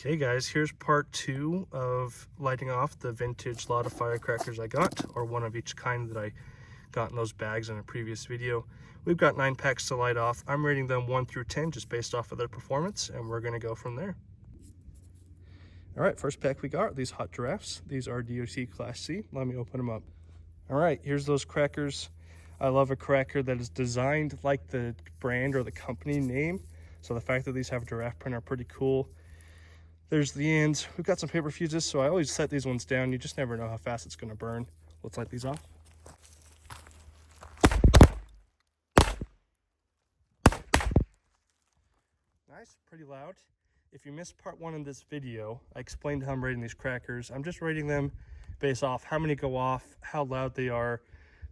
Okay guys, here's part 2 of lighting off the vintage lot of firecrackers I got, or one of each kind that I got in those bags in a previous video. We've got 9 packs to light off. I'm rating them 1 through 10 just based off of their performance, and we're gonna go from there. All right, first pack we got are these hot giraffes. These are DOT Class C. Let me open them up. All right, here's those crackers. I love a cracker that is designed like the brand or the company name. So the fact that these have a giraffe print are pretty cool. There's the ends. We've got some paper fuses, so I always set these ones down. You just never know how fast it's going to burn. Let's light these off. Nice, pretty loud. If you missed part 1 in this video, I explained how I'm rating these crackers. I'm just rating them based off how many go off, how loud they are,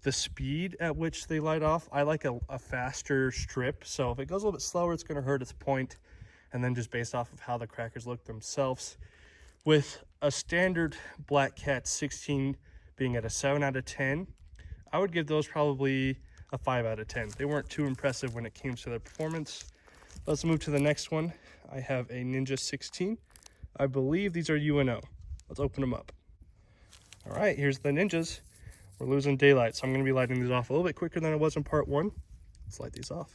the speed at which they light off. I like a faster strip, so if it goes a little bit slower, it's going to hurt its point. And then just based off of how the crackers look themselves, with a standard Black Cat 16 being at a 7 out of 10, I would give those probably a 5 out of 10. They weren't too impressive when it came to their performance. Let's move to the next one. I have a Ninja 16. I believe these are UNO. Let's open them up. All right, here's the Ninjas. We're losing daylight, so I'm going to be lighting these off a little bit quicker than I was in part 1. Let's light these off.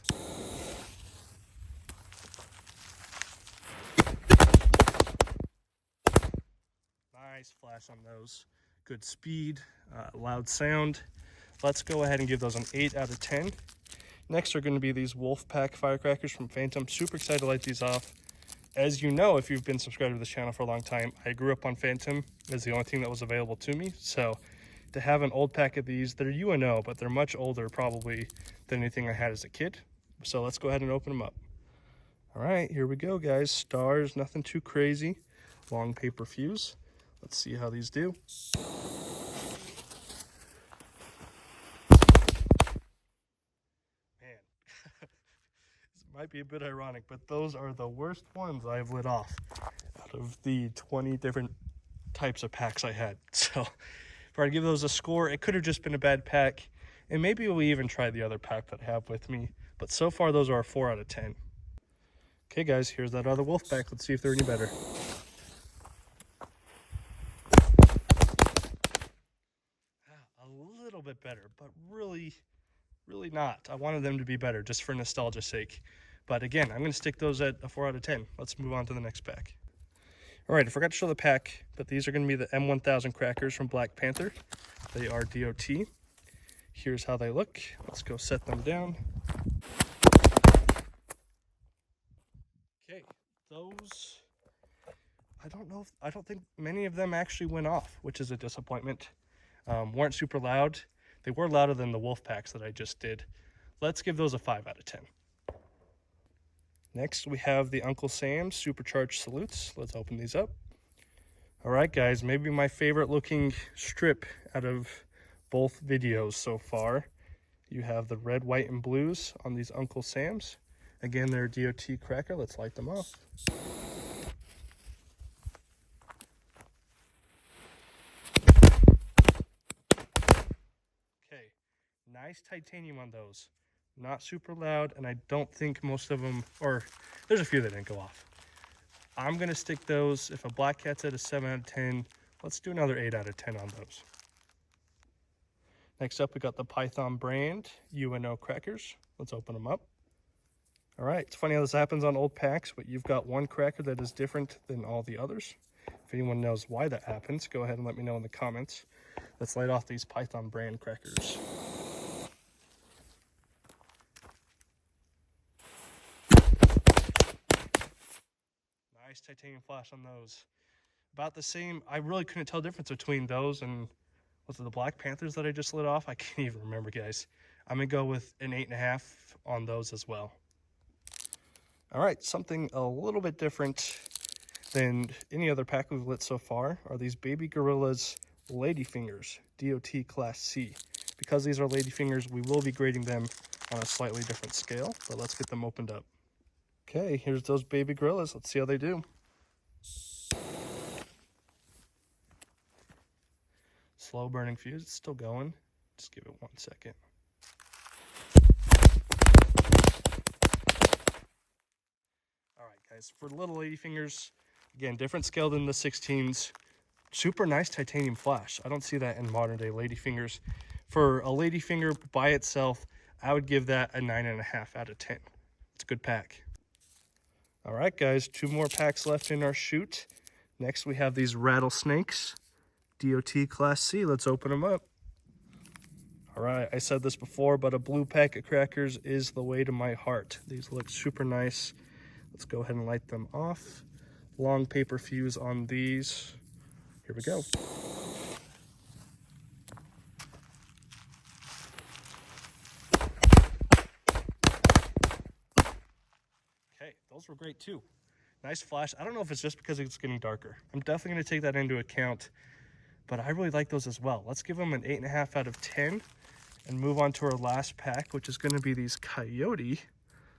Nice flash on those. Good speed, loud sound. Let's go ahead and give those an 8 out of 10. Next are going to be these Wolfpack firecrackers from Phantom. Super excited to light these off. As you know, if you've been subscribed to this channel for a long time, I grew up on Phantom. It's the only thing that was available to me. So to have an old pack of these, they're UNO, but they're much older probably than anything I had as a kid. So let's go ahead and open them up. All right, here we go, guys. Stars, nothing too crazy. Long paper fuse. Let's see how these do. Man, this might be a bit ironic, but those are the worst ones I've lit off out of the 20 different types of packs I had. So if I give those a score, it could have just been a bad pack, and maybe we'll even try the other pack that I have with me. But so far, those are a 4 out of 10. Okay, guys, here's that other Wolfpack. Let's see if they're any better. A little bit better, but really not. I wanted them to be better just for nostalgia's sake. But again, I'm going to stick those at a 4 out of 10. Let's move on to the next pack. All right, I forgot to show the pack, but these are going to be the M1000 crackers from Black Panther. They are DOT. Here's how they look. Let's go set them down. Okay, those, I don't think many of them actually went off, which is a disappointment. Weren't super loud. They were louder than the Wolfpacks that I just did. Let's give those a 5 out of 10. Next, we have the Uncle Sam's Supercharged Salutes. Let's open these up. All right, guys, maybe my favorite looking strip out of both videos so far. You have the red, white, and blues on these Uncle Sam's. Again, they're DOT cracker. Let's light them off. Nice titanium on those. Not super loud, and I don't think most of them, or there's a few that didn't go off. I'm going to stick those, if a Black Cat's at a 7 out of 10, let's do another 8 out of 10 on those. Next up, we got the Python brand UNO crackers. Let's open them up. All right, it's funny how this happens on old packs, but you've got one cracker that is different than all the others. If anyone knows why that happens, go ahead and let me know in the comments. Let's light off these Python brand crackers. Nice titanium flash on those. About the same. I really couldn't tell the difference between those and was it the Black Panthers that I just lit off? I can't even remember, guys. I'm gonna go with an 8.5 on those as well. All right, something a little bit different than any other pack we've lit so far are these Baby Gorillas Ladyfingers DOT Class C. Because these are ladyfingers, we will be grading them on a slightly different scale, but let's get them opened up. Okay, here's those baby gorillas. Let's see how they do. Slow burning fuse. It's still going. Just give it 1 second. All right, guys. For little ladyfingers, Again, different scale than the 16s. Super nice titanium flash. I don't see that in modern day ladyfingers. For a ladyfinger by itself, I would give that a 9.5 out of 10. It's a good pack. All right, guys, 2 more packs left in our chute. Next, we have these Rattlesnakes, DOT Class C. Let's open them up. All right, I said this before, but a blue pack of crackers is the way to my heart. These look super nice. Let's go ahead and light them off. Long paper fuse on these. Here we go. Okay, those were great too. Nice flash. I don't know if it's just because it's getting darker. I'm definitely going to take that into account, but I really like those as well. Let's give them an 8.5 out of 10 and move on to our last pack, which is going to be these Coyote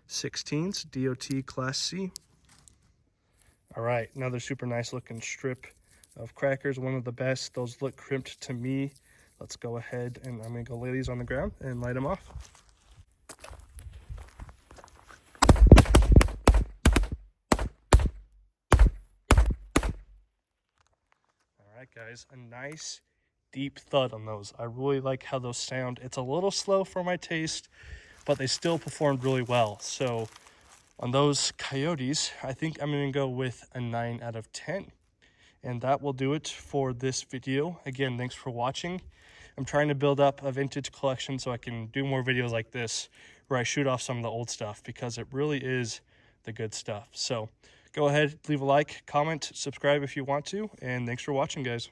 16s, DOT Class C. All right, another super nice looking strip of crackers, one of the best. Those look crimped to me. Let's go ahead and I'm going to go lay these on the ground and light them off. All right, guys, a nice deep thud on those. I really like how those sound. It's a little slow for my taste, but they still performed really well. So on those Coyotes, I think I'm going to go with a 9 out of 10. And that will do it for this video. Again, thanks for watching. I'm trying to build up a vintage collection so I can do more videos like this where I shoot off some of the old stuff because it really is the good stuff. So go ahead, leave a like, comment, subscribe if you want to, and thanks for watching, guys.